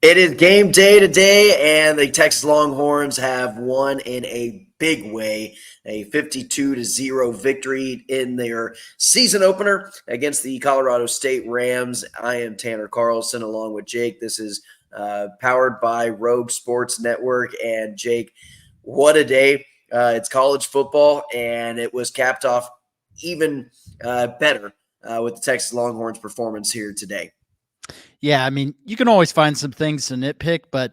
It is game day today, and the Texas Longhorns have won in a big way, a 52-0 victory in their season opener against the Colorado State Rams. I am Tanner Carlson along with Jake. This is powered by Rogue Sports Network. And Jake, what a day. It's college football, and it was capped off even better with the Texas Longhorns performance here today. Yeah, I mean, you can always find some things to nitpick, but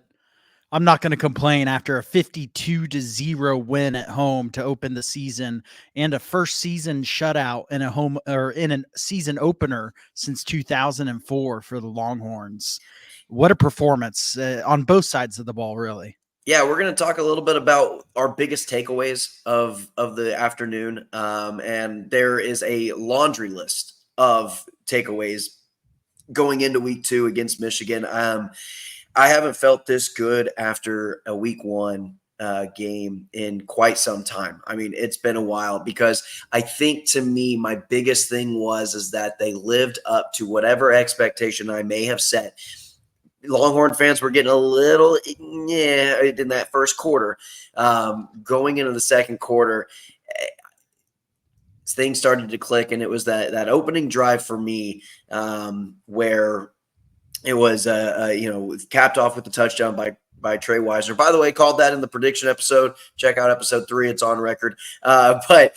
I'm not going to complain after a 52-0 win at home to open the season and a first season shutout in a home or in a season opener since 2004 for the Longhorns. What a performance on both sides of the ball, really. Yeah, we're going to talk a little bit about our biggest takeaways of the afternoon, and there is a laundry list of takeaways going into week 2 against Michigan. I haven't felt this good after a week 1 game in quite some time. I mean, it's been a while because I think to me, my biggest thing is that they lived up to whatever expectation I may have set. Longhorn fans were getting a little in that first quarter. Going into the second quarter, things started to click, and it was that opening drive for me where it was capped off with the touchdown by Trey Wisner. By the way, called that in the prediction episode. Check out episode 3; it's on record. But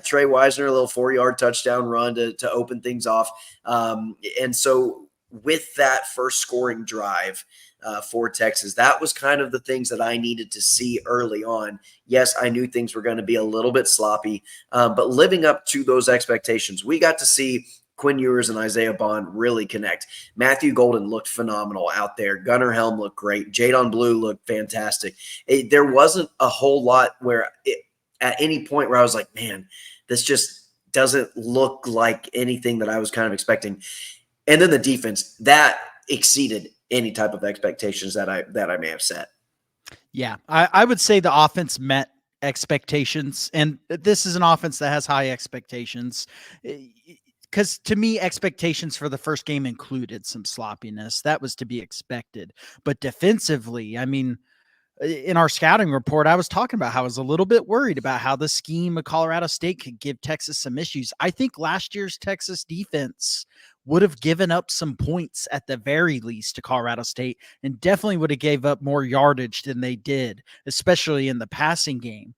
Trey Wisner, a little 4-yard touchdown run to open things off, and so with that first scoring drive for Texas, that was kind of the things that I needed to see early on. Yes, I knew things were going to be a little bit sloppy, but living up to those expectations, we got to see Quinn Ewers and Isaiah Bond really connect. Matthew Golden looked phenomenal out there. Gunnar Helm looked great. Jadon Blue looked fantastic. There wasn't a whole lot at any point where I was like, man, this just doesn't look like anything that I was kind of expecting. And then the defense, that exceeded any type of expectations that I may have set. Yeah, I would say the offense met expectations, and this is an offense that has high expectations. Because to me, expectations for the first game included some sloppiness. That was to be expected. But defensively, I mean, in our scouting report, I was talking about how I was a little bit worried about how the scheme of Colorado State could give Texas some issues. I think last year's Texas defense would have given up some points at the very least to Colorado State, and definitely would have gave up more yardage than they did, especially in the passing game.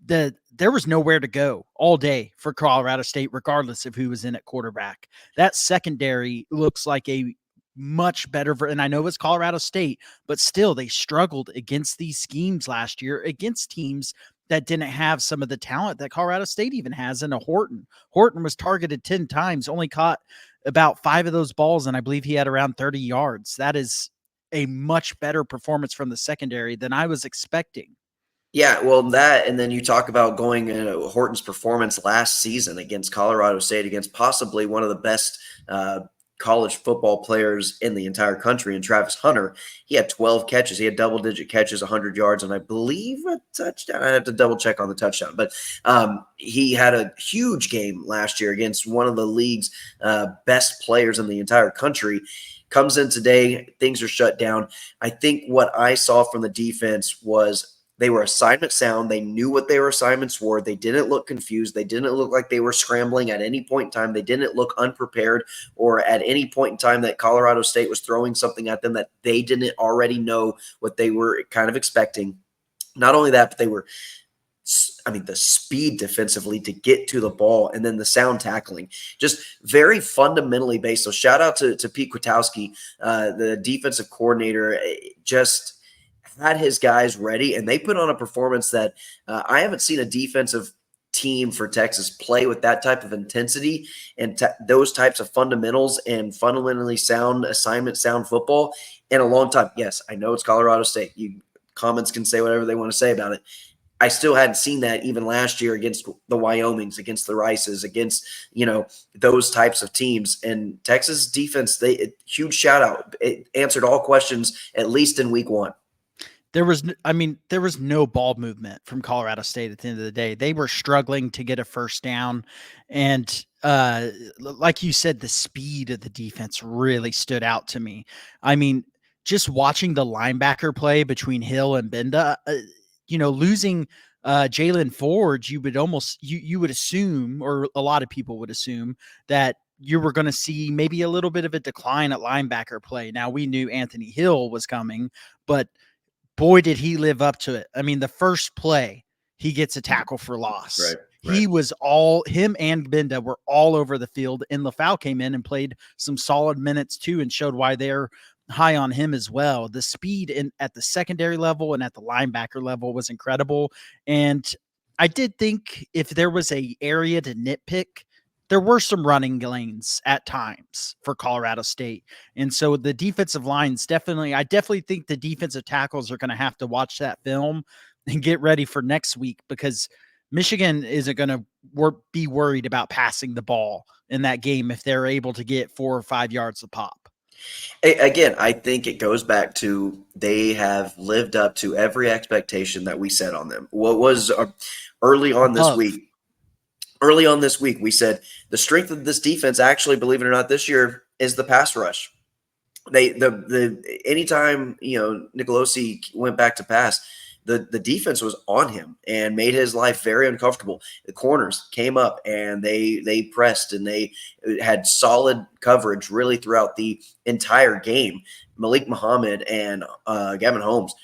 There was nowhere to go all day for Colorado State, regardless of who was in at quarterback. That secondary looks like a much better, and I know it's Colorado State, but still they struggled against these schemes last year against teams that didn't have some of the talent that Colorado State even has in a Horton. Horton was targeted 10 times, only caught about 5 of those balls, and I believe he had around 30 yards. That is a much better performance from the secondary than I was expecting. Yeah, well, that, and then you talk about going into Horton's performance last season against Colorado State, against possibly one of the best college football players in the entire country, and Travis Hunter. He had 12 catches. He had double-digit catches, 100 yards, and I believe a touchdown. I have to double-check on the touchdown. But he had a huge game last year against one of the league's best players in the entire country. Comes in today, things are shut down. I think what I saw from the defense was they were assignment sound. They knew what their assignments were. They didn't look confused. They didn't look like they were scrambling at any point in time. They didn't look unprepared, or at any point in time that Colorado State was throwing something at them that they didn't already know what they were kind of expecting. Not only that, but they were, the speed defensively to get to the ball, and then the sound tackling, just very fundamentally based. So shout out to Pete Kwiatkowski, the defensive coordinator, just had his guys ready, and they put on a performance that I haven't seen a defensive team for Texas play with that type of intensity and those types of fundamentals and fundamentally sound assignment sound football in a long time. Yes, I know it's Colorado State. Comments can say whatever they want to say about it. I still hadn't seen that even last year against the Wyomings, against the Rices, against, those types of teams. And Texas defense, huge shout out. It answered all questions, at least in week 1. There was no ball movement from Colorado State at the end of the day. They were struggling to get a first down. And like you said, the speed of the defense really stood out to me. I mean, just watching the linebacker play between Hill and Benda, losing Jalen Ford, you would assume, or a lot of people would assume, that you were going to see maybe a little bit of a decline at linebacker play. Now, we knew Anthony Hill was coming, but boy, did he live up to it. I mean, the first play, he gets a tackle for loss. Right. Him and Benda were all over the field, and LaFau came in and played some solid minutes too and showed why they're high on him as well. The speed at the secondary level and at the linebacker level was incredible. And I did think if there was a area to nitpick, there were some running lanes at times for Colorado State. And so the defensive lines I definitely think the defensive tackles are going to have to watch that film and get ready for next week, because Michigan isn't going to be worried about passing the ball in that game if they're able to get 4 or 5 yards a pop. Again, I think it goes back to they have lived up to every expectation that we set on them. What was early on this week? Early on this week, we said the strength of this defense, actually, believe it or not, this year is the pass rush. Anytime Nicolosi went back to pass, the defense was on him and made his life very uncomfortable. The corners came up and they pressed, and they had solid coverage really throughout the entire game. Malik Muhammad and Gavin Holmes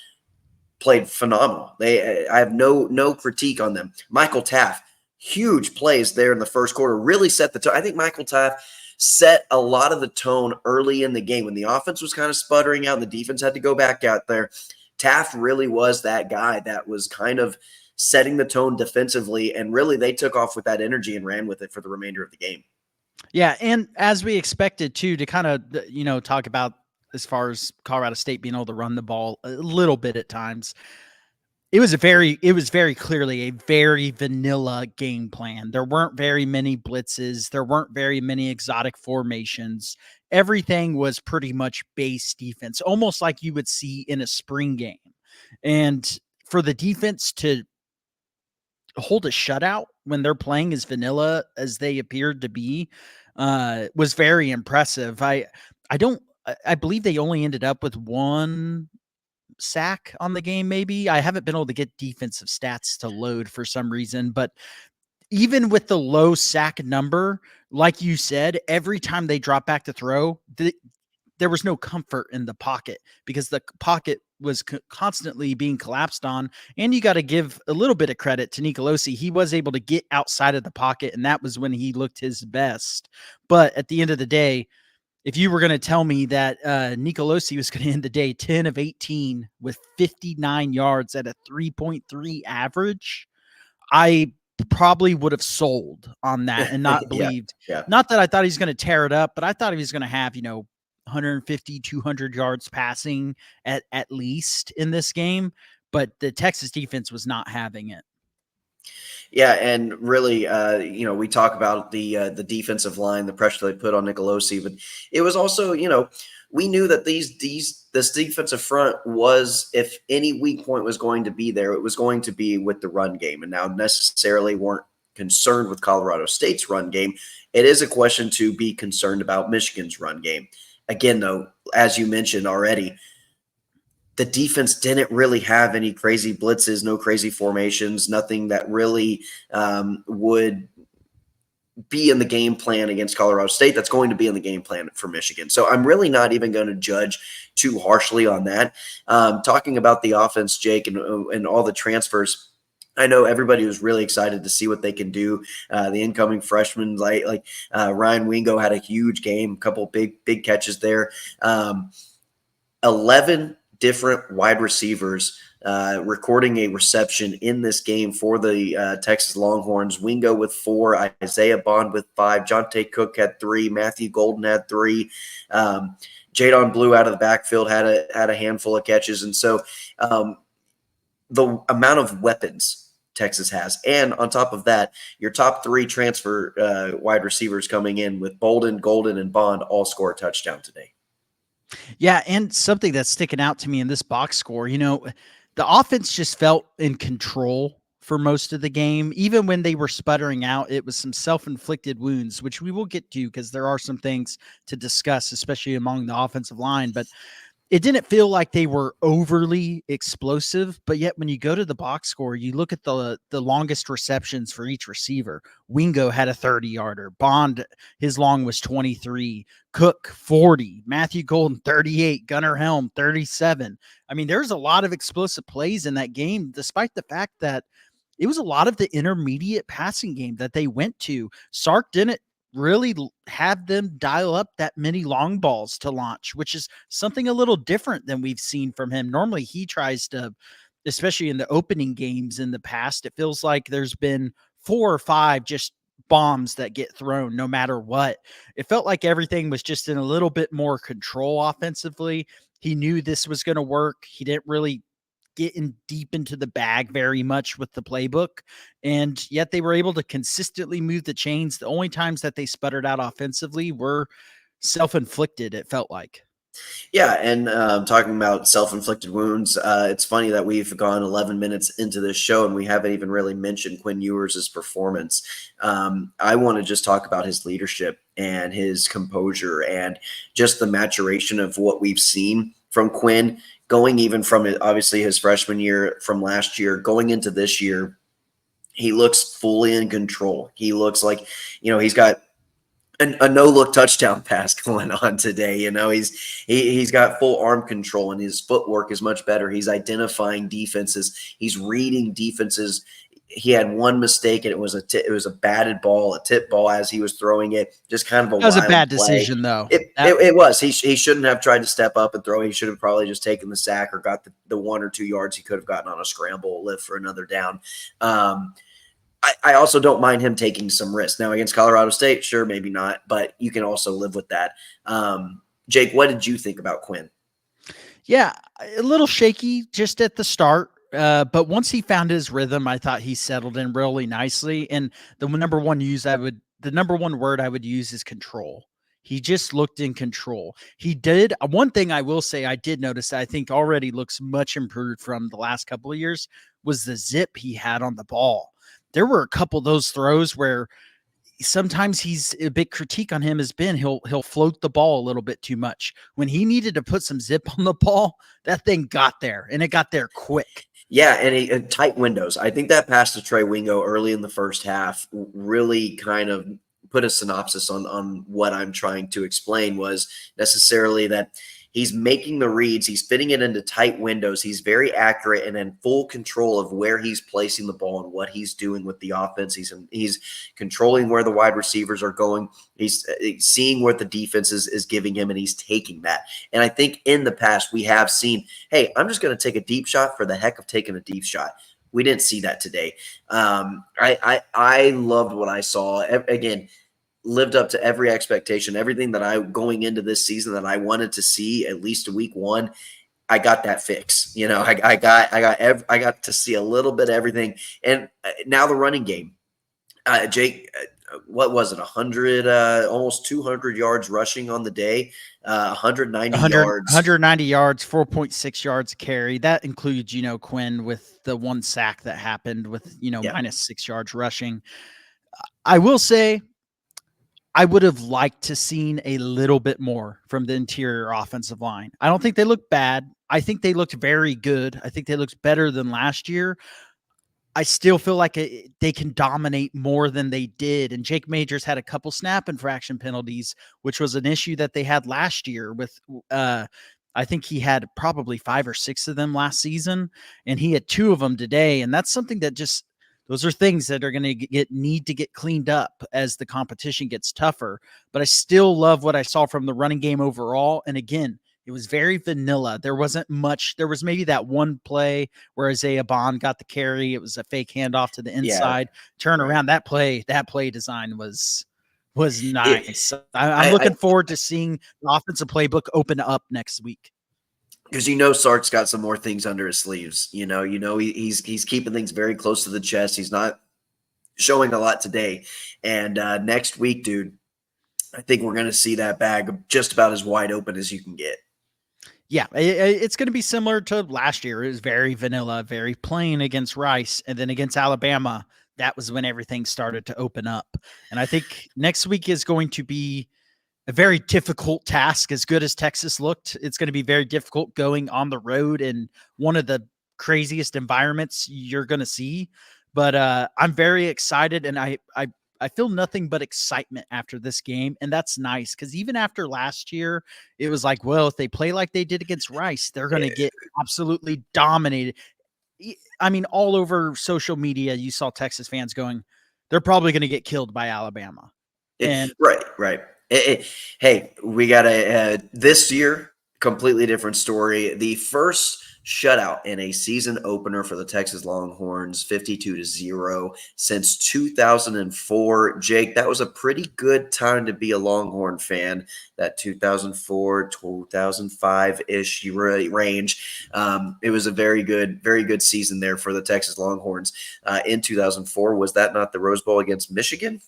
played phenomenal. I have no critique on them. Michael Taft, huge plays there in the first quarter, really set the tone. I think Michael Taft set a lot of the tone early in the game when the offense was kind of sputtering out and the defense had to go back out there. Taft really was that guy that was kind of setting the tone defensively, and really they took off with that energy and ran with it for the remainder of the game. Yeah, and as we expected too, to kind of talk about as far as Colorado State being able to run the ball a little bit at times, it was very clearly a very vanilla game plan. There weren't very many blitzes. There weren't very many exotic formations. Everything was pretty much base defense, almost like you would see in a spring game. And for the defense to hold a shutout when they're playing as vanilla as they appeared to be was very impressive. I believe they only ended up with one sack on the game. Maybe I haven't been able to get defensive stats to load for some reason, but even with the low sack number, like you said, every time they drop back to throw, there was no comfort in the pocket because the pocket was constantly being collapsed on. And you got to give a little bit of credit to Nicolosi. He was able to get outside of the pocket, and that was when he looked his best. But at the end of the day, if you were going to tell me that Nicolosi was going to end the day 10 of 18 with 59 yards at a 3.3 average, I probably would have sold on that and not believed. Yeah. Not that I thought he's going to tear it up, but I thought he was going to have, 150, 200 yards passing at least in this game. But the Texas defense was not having it. Yeah, and really, we talk about the defensive line, the pressure they put on Nicolosi, but it was also, we knew that this defensive front was, if any weak point was going to be there, it was going to be with the run game, and now necessarily weren't concerned with Colorado State's run game. It is a question to be concerned about Michigan's run game. Again, though, as you mentioned already, the defense didn't really have any crazy blitzes, no crazy formations, nothing that really would be in the game plan against Colorado State that's going to be in the game plan for Michigan. So I'm really not even going to judge too harshly on that. Talking about the offense, Jake, and all the transfers, I know everybody was really excited to see what they can do. The incoming freshmen, like Ryan Wingo, had a huge game, a couple big catches there. 11 different wide receivers recording a reception in this game for the Texas Longhorns. Wingo with 4, Isaiah Bond with 5, Jonte Cook had 3, Matthew Golden had 3, Jadon Blue out of the backfield had a handful of catches. And so the amount of weapons Texas has, and on top of that, your top 3 transfer wide receivers coming in with Bolden, Golden, and Bond all score a touchdown today. Yeah, and something that's sticking out to me in this box score, the offense just felt in control for most of the game. Even when they were sputtering out, it was some self-inflicted wounds, which we will get to because there are some things to discuss, especially among the offensive line. But it didn't feel like they were overly explosive, but yet when you go to the box score, you look at the longest receptions for each receiver. Wingo had a 30-yarder. Bond, his long was 23. Cook, 40. Matthew Golden, 38. Gunnar Helm, 37. I mean, there's a lot of explosive plays in that game, despite the fact that it was a lot of the intermediate passing game that they went to. Sark didn't really have them dial up that many long balls to launch, which is something a little different than we've seen from him. Normally he tries to, especially in the opening games in the past, it feels like there's been 4 or 5 just bombs that get thrown no matter what. It felt like everything was just in a little bit more control offensively. He knew this was going to work. He didn't really getting deep into the bag very much with the playbook, and yet they were able to consistently move the chains. The only times that they sputtered out offensively were self-inflicted, it felt like. Yeah, and talking about self-inflicted wounds, it's funny that we've gone 11 minutes into this show and we haven't even really mentioned Quinn Ewers' performance. I want to just talk about his leadership and his composure and just the maturation of what we've seen from Quinn, going even from obviously his freshman year from last year, going into this year. He looks fully in control. He looks like, he's got a no-look touchdown pass going on today. He's got full arm control and his footwork is much better. He's identifying defenses. He's reading defenses. He had one mistake and it was a batted ball, a tip ball as he was throwing it. Just kind of a That was a wild bad play. decision, though. It was. He shouldn't have tried to step up and throw. He should have probably just taken the sack or got the 1 or 2 yards he could have gotten on a scramble lift for another down. I also don't mind him taking some risks. Now, against Colorado State, sure, maybe not, but you can also live with that. Jake, what did you think about Quinn? Yeah, a little shaky just at the start. But once he found his rhythm, I thought he settled in really nicely. And the number one word I would use is control. He just looked in control. He did one thing I will say I did notice that I think already looks much improved from the last couple of years was the zip he had on the ball. There were a couple of those throws where sometimes he's a big critique on him has been he'll float the ball a little bit too much. When he needed to put some zip on the ball, that thing got there and it got there quick. Yeah, and tight windows. I think that pass to Trey Wingo early in the first half really kind of put a synopsis on what I'm trying to explain was necessarily that he's making the reads. He's fitting it into tight windows. He's very accurate and in full control of where he's placing the ball and what he's doing with the offense. He's controlling where the wide receivers are going. He's seeing what the defense is giving him, and he's taking that. And I think in the past we have seen, hey, I'm just going to take a deep shot for the heck of taking a deep shot. We didn't see that today. I loved what I saw. Again, lived up to every expectation, everything that I going into this season that I wanted to see at least week 1. I got that fix. I got to see a little bit of everything. And now the running game, Jake, what was it? 100, almost 200 yards rushing on the day, 190 yards, 190 yards, 4.6 yards carry. That includes, Quinn with the 1 sack that happened with, minus 6 yards rushing. I will say, I would have liked to seen a little bit more from the interior offensive line. I don't think they looked bad. I think they looked very good. I think they looked better than last year. I still feel like they can dominate more than they did. And Jake Majors had a couple snap infraction penalties, which was an issue that they had last year with, I think he had probably 5 or 6 of them last season, and he had 2 of them today. And that's something that those are things that are going to need to get cleaned up as the competition gets tougher. But I still love what I saw from the running game overall. And again, it was very vanilla. There wasn't much. There was maybe that one play where Isaiah Bond got the carry. It was a fake handoff to the inside, turn around. That play design was nice. I'm looking forward to seeing the offensive playbook open up next week. Because Sark's got some more things under his sleeves. He's keeping things very close to the chest. He's not showing a lot today. And next week, dude, I think we're going to see that bag just about as wide open as you can get. Yeah, it's going to be similar to last year. It was very vanilla, very plain against Rice. And then against Alabama, that was when everything started to open up. And I think next week is going to be a very difficult task. As good as Texas looked, it's going to be very difficult going on the road in one of the craziest environments you're going to see. But I'm very excited, and I feel nothing but excitement after this game, and that's nice because even after last year, it was like, well, if they play like they did against Rice, they're going to get absolutely dominated. I mean, all over social media, you saw Texas fans going, they're probably going to get killed by Alabama. And Right. Hey, we got this year, completely different story. The first shutout in a season opener for the Texas Longhorns, 52-0 since 2004. Jake, that was a pretty good time to be a Longhorn fan. That 2004, 2005 ish range. It was a very good season there for the Texas Longhorns. In 2004, was that not the Rose Bowl against Michigan?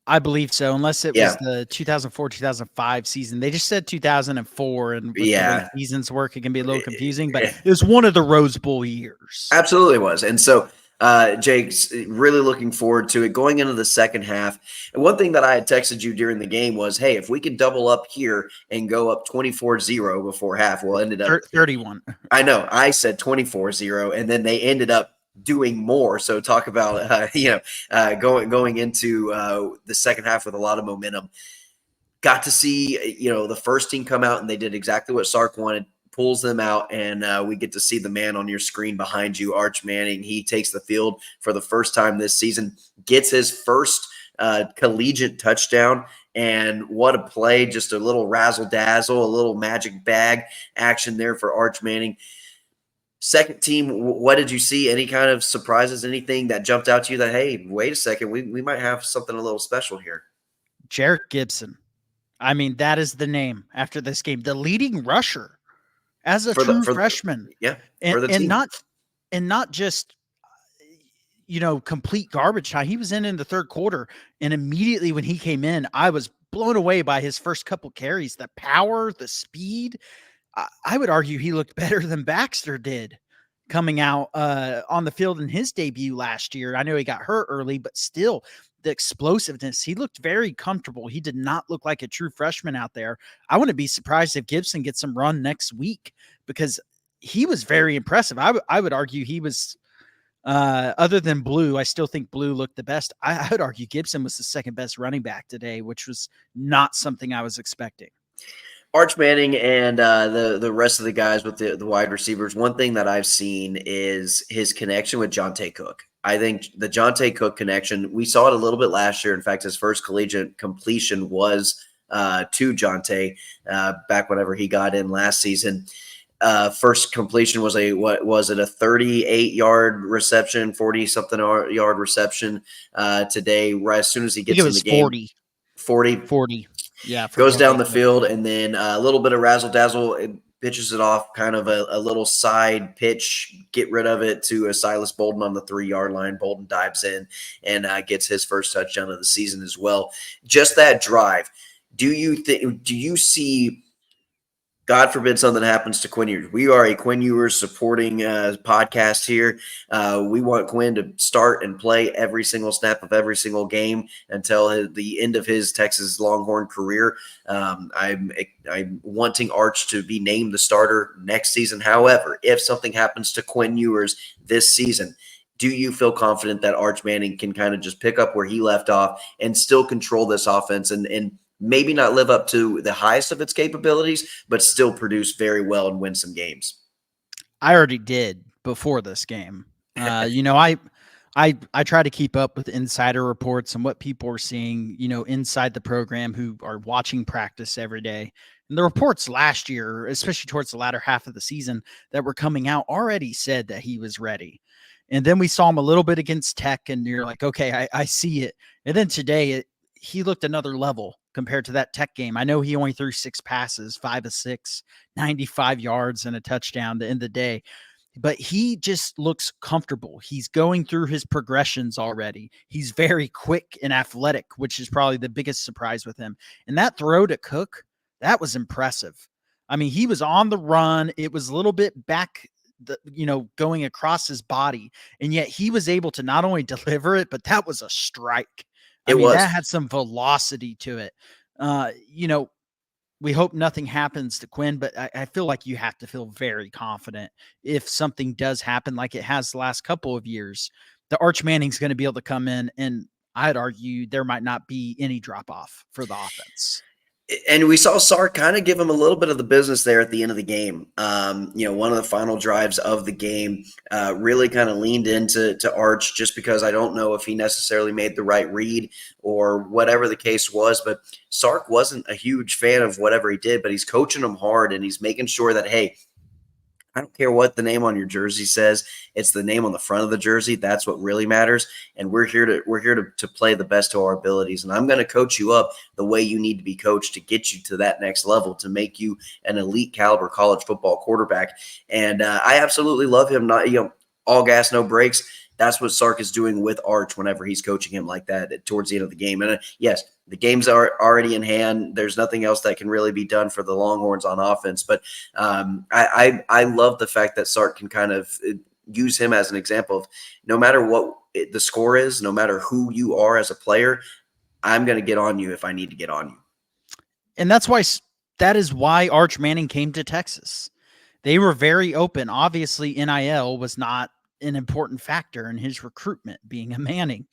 I believe so, unless it was Yeah. the 2004-2005 season. They just said 2004, and with the way Yeah. seasons work, it can be a little confusing, but it was one of the Rose Bowl years. Absolutely was. And so Jake's really looking forward to it going into the second half. And one thing that I had texted you during the game was, hey, if we could double up here and go up 24-0 before half, well, ended up 31. I know. I said 24-0, and then they ended up doing more. So talk about going into the second half with a lot of momentum. Got to see the first team come out, and they did exactly what Sark wanted. Pulls them out, and we get to see the man on your screen behind you, Arch Manning. He takes the field for the first time this season, gets his first collegiate touchdown. And what a play, just a little razzle dazzle, a little magic bag action there for Arch Manning. Second team, what did you see? Any kind of surprises, anything that jumped out to you that, hey, wait a second, we might have something a little special here? Jarek Gibson. I mean, that is the name after this game. The leading rusher as a true freshman. For the team. Not just complete garbage time. He was in the third quarter, and immediately when he came in, I was blown away by his first couple carries. The power, the speed. I would argue he looked better than Baxter did coming out on the field in his debut last year. I know he got hurt early, but still the explosiveness, he looked very comfortable. He did not look like a true freshman out there. I wouldn't be surprised if Gibson gets some run next week because he was very impressive. I would argue he was other than Blue. I still think Blue looked the best. I would argue Gibson was the second best running back today, which was not something I was expecting. Arch Manning and the rest of the guys with the wide receivers, one thing that I've seen is his connection with Jonte Cook. I think the Jonte Cook connection, we saw it a little bit last year. In fact, his first collegiate completion was to Jonte back whenever he got in last season. First completion was a 38-yard reception, 40-something yard reception today, right as soon as he gets in the game. 40. Yeah. Goes down the field, and then a little bit of razzle-dazzle. It pitches it off, kind of a little side pitch, get rid of it to Silas Bolden on the 3-yard line. Bolden dives in and gets his first touchdown of the season as well. Just that drive. Do you see, God forbid something happens to Quinn Ewers? We are a Quinn Ewers supporting podcast here. We want Quinn to start and play every single snap of every single game until the end of his Texas Longhorn career. I'm wanting Arch to be named the starter next season. However, if something happens to Quinn Ewers this season, do you feel confident that Arch Manning can kind of just pick up where he left off and still control this offense and maybe not live up to the highest of its capabilities, but still produce very well and win some games? I already did before this game. I try to keep up with insider reports and what people are seeing, inside the program who are watching practice every day. And the reports last year, especially towards the latter half of the season that were coming out, already said that he was ready. And then we saw him a little bit against Tech, and you're like, okay, I see it. And then today, he looked another level compared to that Tech game. I know he only threw 6 passes, 5 of 6, 95 yards and a touchdown to end the day, but he just looks comfortable. He's going through his progressions already. He's very quick and athletic, which is probably the biggest surprise with him. And that throw to Cook, that was impressive. I mean, he was on the run. It was a little bit back, going across his body, and yet he was able to not only deliver it, but that was a strike. That had some velocity to it. You know, we hope nothing happens to Quinn, but I feel like you have to feel very confident if something does happen, like it has the last couple of years. The Arch Manning's going to be able to come in, and I'd argue there might not be any drop off for the offense. And we saw Sark kind of give him a little bit of the business there at the end of the game. One of the final drives of the game really kind of leaned into Arch, just because I don't know if he necessarily made the right read or whatever the case was. But Sark wasn't a huge fan of whatever he did, but he's coaching him hard and he's making sure that, hey, I don't care what the name on your jersey says. It's the name on the front of the jersey. That's what really matters. And we're here to play the best of our abilities. And I'm going to coach you up the way you need to be coached to get you to that next level, to make you an elite caliber college football quarterback. And I absolutely love him. Not, all gas, no brakes. That's what Sark is doing with Arch whenever he's coaching him like that towards the end of the game. And yes, the games are already in hand. There's nothing else that can really be done for the Longhorns on offense. But I love the fact that Sark can kind of use him as an example of, no matter what the score is, no matter who you are as a player, I'm going to get on you if I need to get on you. And that is why Arch Manning came to Texas. They were very open. Obviously, NIL was not an important factor in his recruitment, being a Manning.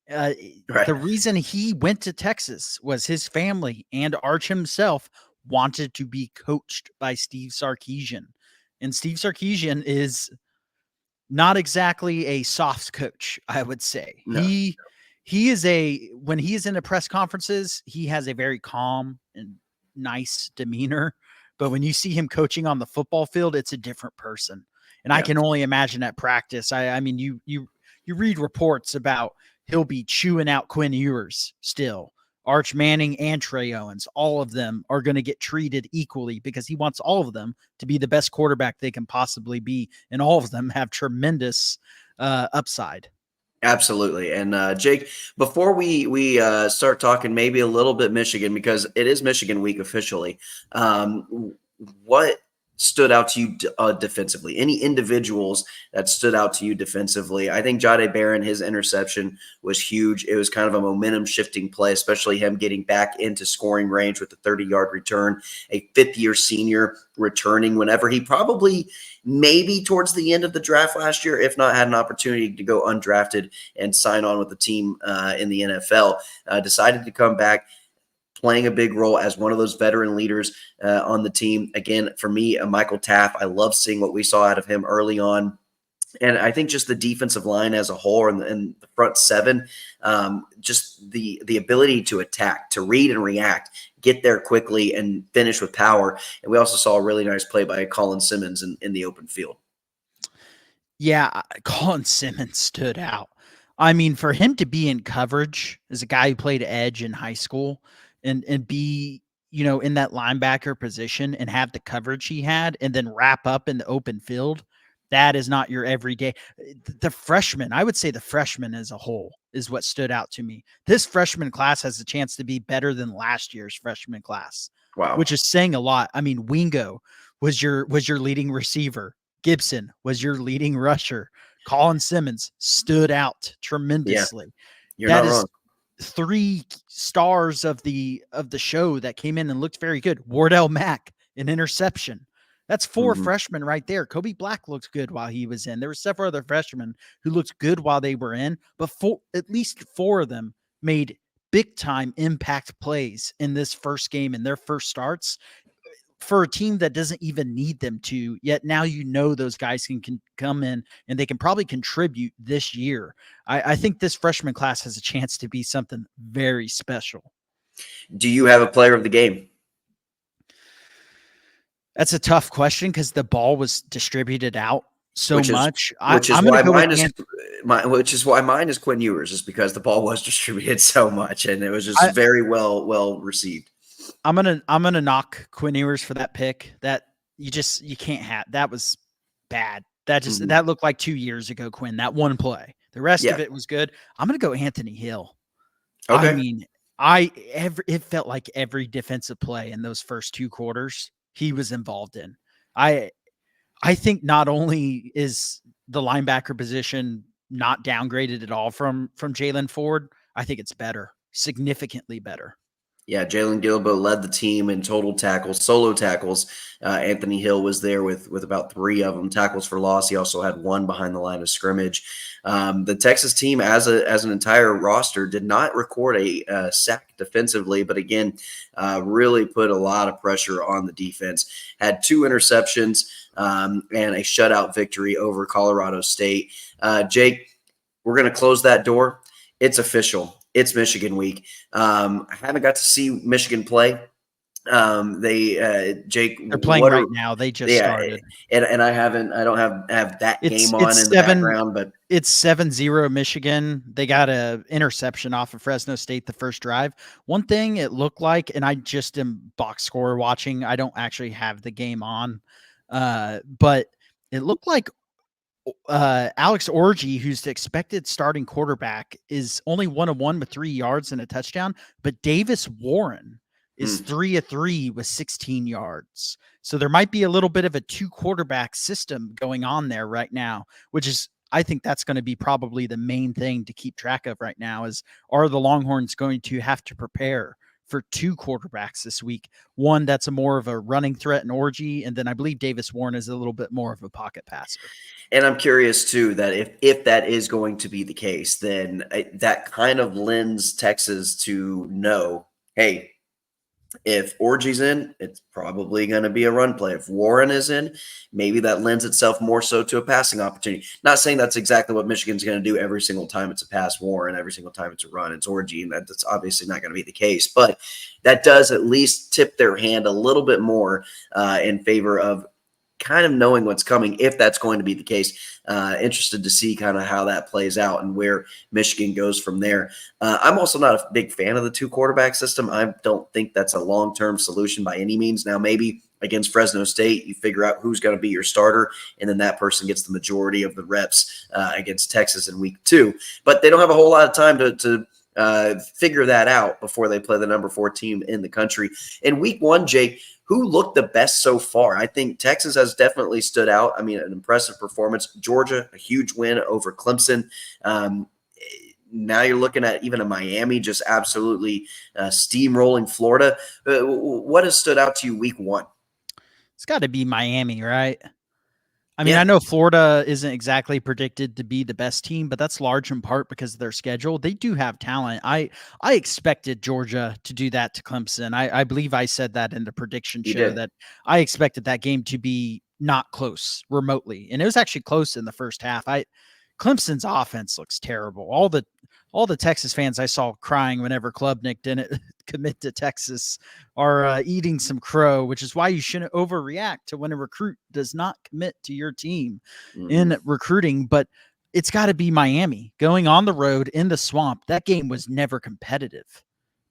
Right. The reason he went to Texas was his family and Arch himself wanted to be coached by Steve Sarkisian. And Steve Sarkisian is not exactly a soft coach, I would say. No. When he is in the press conferences, he has a very calm and nice demeanor. But when you see him coaching on the football field, it's a different person. And I can only imagine at practice. I mean, you read reports about he'll be chewing out Quinn Ewers still. Arch Manning and Trey Owens, all of them are going to get treated equally because he wants all of them to be the best quarterback they can possibly be. And all of them have tremendous upside. Absolutely. And Jake, before we start talking maybe a little bit Michigan, because it is Michigan week officially, what stood out to you defensively? Any individuals that stood out to you defensively? I think Jahdae Barron, his interception was huge. It was kind of a momentum shifting play, especially him getting back into scoring range with a 30-yard return, a fifth-year senior returning whenever he probably maybe towards the end of the draft last year, if not had an opportunity to go undrafted and sign on with the team in the NFL, decided to come back, playing a big role as one of those veteran leaders on the team. Again, for me, Michael Taft, I love seeing what we saw out of him early on. And I think just the defensive line as a whole and the front seven, just the ability to attack, to read and react, get there quickly and finish with power. And we also saw a really nice play by Colin Simmons in the open field. Yeah, Colin Simmons stood out. I mean, for him to be in coverage as a guy who played edge in high school and be, in that linebacker position and have the coverage he had and then wrap up in the open field, that is not your everyday. The freshman, I would say the freshman as a whole is what stood out to me. This freshman class has a chance to be better than last year's freshman class. Wow. Which is saying a lot. I mean, Wingo was your leading receiver. Gibson was your leading rusher. Colin Simmons stood out tremendously. Yeah, you're not wrong. 3 stars of the show that came in and looked very good. Wardell Mack, an interception. That's 4 freshmen right there. Kobe Black looked good while he was in. There were several other freshmen who looked good while they were in, but at least 4 of them made big time impact plays in this first game in their first starts for a team that doesn't even need them to. Yet now those guys can come in and they can probably contribute this year. I think this freshman class has a chance to be something very special. Do you have a player of the game? That's a tough question because the ball was distributed out so much. Which is why mine is Quinn Ewers, is because the ball was distributed so much and it was just very well received. I'm gonna knock Quinn Ewers for that pick. That you can't have. That was bad. That looked like 2 years ago, Quinn. That one play. The rest of it was good. I'm gonna go Anthony Hill. Okay. I mean, it felt like every defensive play in those first 2 quarters he was involved in. I think not only is the linebacker position not downgraded at all from Jalen Ford, I think it's better, significantly better. Yeah, Jalen Gilbo led the team in total tackles, solo tackles. Anthony Hill was there with about 3 of them, tackles for loss. He also had 1 behind the line of scrimmage. The Texas team, as an entire roster, did not record a sack defensively, but again, really put a lot of pressure on the defense. Had 2 interceptions and a shutout victory over Colorado State. Jake, we're going to close that door. It's official. It's Michigan week. I haven't got to see Michigan play. Jake, They're playing right now. They just started. And I don't have that game on It's in the background, but it's 7-0 Michigan. They got a interception off of Fresno State the first drive. One thing it looked like, and I just am box score watching, I don't actually have the game on, but it looked like Alex Orji, who's the expected starting quarterback, is only 1 of 1 with 3 yards and a touchdown, but Davis Warren is 3 of 3 with 16 yards. So there might be a little bit of a 2 quarterback system going on there right now, which is, I think that's going to be probably the main thing to keep track of right now is, are the Longhorns going to have to prepare for 2 quarterbacks this week? One that's a more of a running threat in Orgy, and then I believe Davis Warren is a little bit more of a pocket passer. And I'm curious too that if that is going to be the case, then that kind of lends Texas to know, hey, if Orgy's in, it's probably going to be a run play. If Warren is in, maybe that lends itself more so to a passing opportunity. Not saying that's exactly what Michigan's going to do every single time it's a pass Warren, every single time it's a run, it's Orgy, and that's obviously not going to be the case. But that does at least tip their hand a little bit more in favor of kind of knowing what's coming, if that's going to be the case. Interested to see kind of how that plays out and where Michigan goes from there. I'm also not a big fan of the 2 quarterback system. I don't think that's a long-term solution by any means. Now, maybe against Fresno State, you figure out who's going to be your starter, and then that person gets the majority of the reps against Texas in week 2. But they don't have a whole lot of time to figure that out before they play the number 4 team in the country. In week 1, Jake, who looked the best so far? I think Texas has definitely stood out. I mean, an impressive performance. Georgia, a huge win over Clemson. Now you're looking at even a Miami just absolutely steamrolling Florida. What has stood out to you week 1? It's got to be Miami, right? I mean, Yeah. I know Florida isn't exactly predicted to be the best team, but that's large in part because of their schedule. They do have talent. I expected Georgia to do that to Clemson. I believe I said that in the prediction You show did. that I expected that game to be not close remotely. And it was actually close in the first half. Clemson's offense looks terrible. All the Texas fans I saw crying whenever Klubnik didn't commit to Texas are eating some crow, which is why you shouldn't overreact to when a recruit does not commit to your team in recruiting. But it's got to be Miami going on the road in the swamp. That game was never competitive.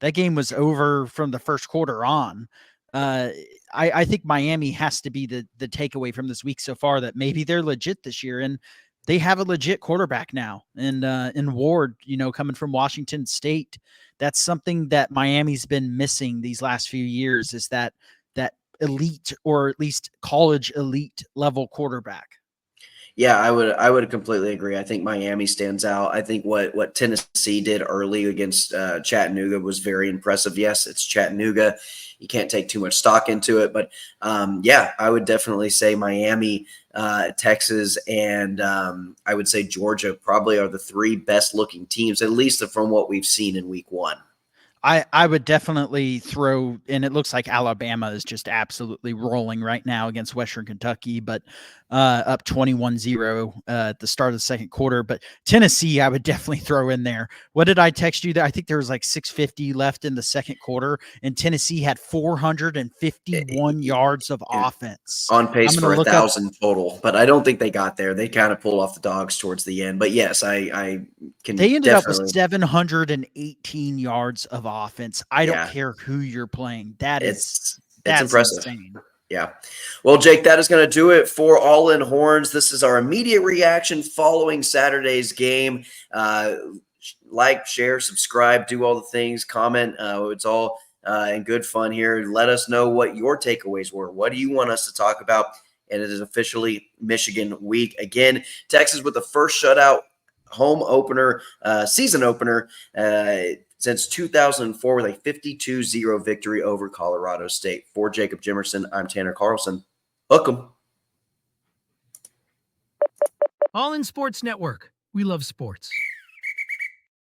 That game was over from the first quarter on. I think Miami has to be the takeaway from this week so far, that maybe they're legit this year. And they have a legit quarterback now, and in Ward, coming from Washington State. That's something that Miami's been missing these last few years, is that elite, or at least college elite level quarterback. Yeah, I would completely agree. I think Miami stands out. I think what Tennessee did early against Chattanooga was very impressive. Yes, it's Chattanooga. You can't take too much stock into it, but yeah, I would definitely say Miami, Texas, and I would say Georgia probably are the 3 best looking teams, at least from what we've seen in week 1. I would definitely throw, and it looks like Alabama is just absolutely rolling right now against Western Kentucky, but up 21-0 at the start of the second quarter. But Tennessee, I would definitely throw in there. What did I text you there? I think there was like 6:50 left in the second quarter, and Tennessee had 451 yards of offense. On pace I'm for going to look up 1,000 total, but I don't think they got there. They kind of pulled off the dogs towards the end. But yes, I can They ended up with definitely 718 yards of offense. I don't Yeah. care who you're playing. That's impressive. insane. Yeah. Well, Jake, that is going to do it for All In Horns. This is our immediate reaction following Saturday's game. Like, share, subscribe, do all the things, comment. It's all in good fun here. Let us know what your takeaways were. What do you want us to talk about? And it is officially Michigan week. Again, Texas with the first shutout home opener, season opener since 2004 with a 52-0 victory over Colorado State. For Jacob Jimerson, I'm Tanner Carlson. Hook 'em. All in Sports Network. We love sports.